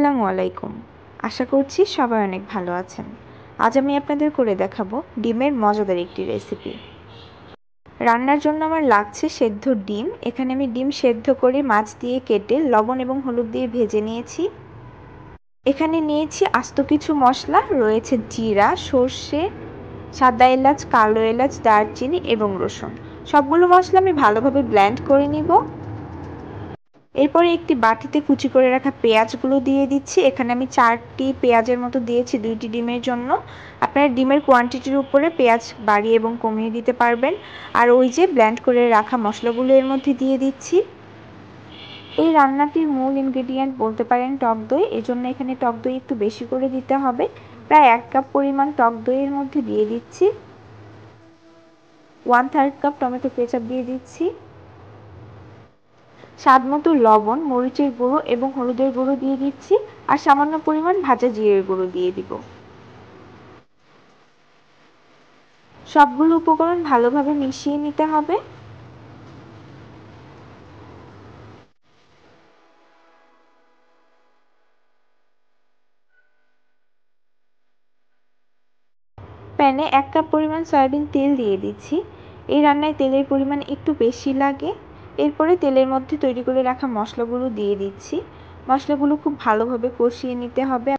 আসসালামু আলাইকুম। আশা করছি সবাই অনেক ভালো আছেন। আজ আমি আপনাদের করে দেখাবো ডিমের মজাদার একটি রেসিপি। রান্নার জন্য আমার লাগছে সেদ্ধ ডিম। এখানে আমি ডিম সেদ্ধ করে মাছ দিয়ে কেটে লবণ এবং হলুদ দিয়ে ভেজে নিয়েছি। এখানে নিয়েছি আস্ত কিছু মশলা, রয়েছে জিরা, সর্ষে, সাদা এলাচ, কালো এলাচ, দারচিনি এবং রসুন। সবগুলো মশলা আমি ভালোভাবে ব্লেন্ড করে নিব। এরপরে একটি বাটিতে কুচি করে রাখা পেঁয়াজগুলো দিয়ে দিচ্ছি। এখানে আমি 4টি পেঁয়াজের মতো দিয়েছি 2টি ডিমের জন্য। আপনারা ডিমের কোয়ান্টিটির উপরে পেঁয়াজ বাড়িয়ে এবং কমিয়ে দিতে পারবেন। আর ওই যে ব্লেন্ড করে রাখা মশলাগুলো এর মধ্যে দিয়ে দিচ্ছি। এই রান্নাটির মূল ইনগ্রেডিয়েন্ট বলতে পারেন টক দই। এজন্য এখানে টক দই একটু বেশি করে দিতে হবে। প্রায় 1 কাপ পরিমাণ টক দইয়ের মধ্যে দিয়ে দিচ্ছি 1/3 কাপ টমেটো কেচাপ দিয়ে দিচ্ছি, স্বাদমতো লবণ, মরিচের গুঁড়ো এবং হলুদের গুঁড়ো দিয়ে দিচ্ছি আর সামান্য পরিমাণ ভাজা জিরের গুঁড়ো দিয়ে দিব। সবগুলো উপকরণ ভালোভাবে মিশিয়ে নিতে হবে। প্যানে 1 কাপ পরিমাণ সয়াবিন তেল দিয়ে দিচ্ছি। এই রান্নায় তেলের পরিমাণ একটু বেশি লাগে। এরপরে তেলের মধ্যে তৈরি করে রাখা মশলাগুলো দিয়ে দিচ্ছি। মশলাগুলো খুব ভালোভাবে কষিয়ে নিতে হবে।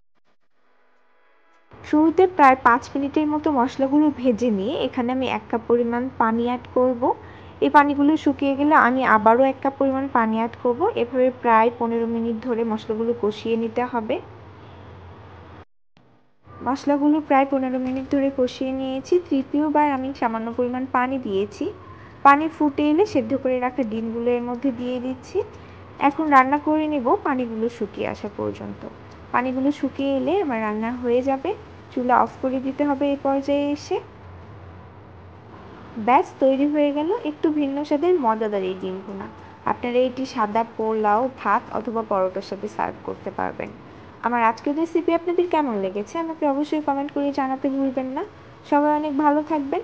শুরুতে প্রায় 5 মিনিটের মতো মশলাগুলো ভেজে নিয়ে এখানে আমি 1 কাপ পরিমাণ পানি অ্যাড করব। এই পানিগুলো শুকিয়ে গেলে আমি আবারও 1 কাপ পরিমাণ পানি অ্যাড করব। এভাবে প্রায় 15 মিনিট ধরে মশলাগুলো কষিয়ে নিতে হবে। মশলাগুলো প্রায় 15 মিনিট ধরে কষিয়ে নিয়েছি। তৃতীয়বার আমি সামান্য পরিমাণ পানি দিয়েছি। পানি ফুটে এলে সেদ্ধ করে রাখা ডিমগুলো এর মধ্যে দিয়ে দিচ্ছি। এখন রান্না করে নেব পানিগুলো শুকিয়ে আসা পর্যন্ত। পানিগুলো শুকিয়ে এলে আমার রান্না হয়ে যাবে। চুলা অফ করে দিতে হবে এই পর্যায়ে এসে। ব্যাস তৈরি হয়ে গেল একটু ভিন্ন স্বাদের মজাদার এই ডিম ভুনা। আপনারা এটি সাদা পোলাও, ভাত অথবা পরোটার সাথে সার্ভ করতে পারবেন। আমার আজকের রেসিপি আপনাদের কেমন লেগেছে আমাকে অবশ্যই কমেন্ট করে জানাতে ভুলবেন না। সবাই অনেক ভালো থাকবেন।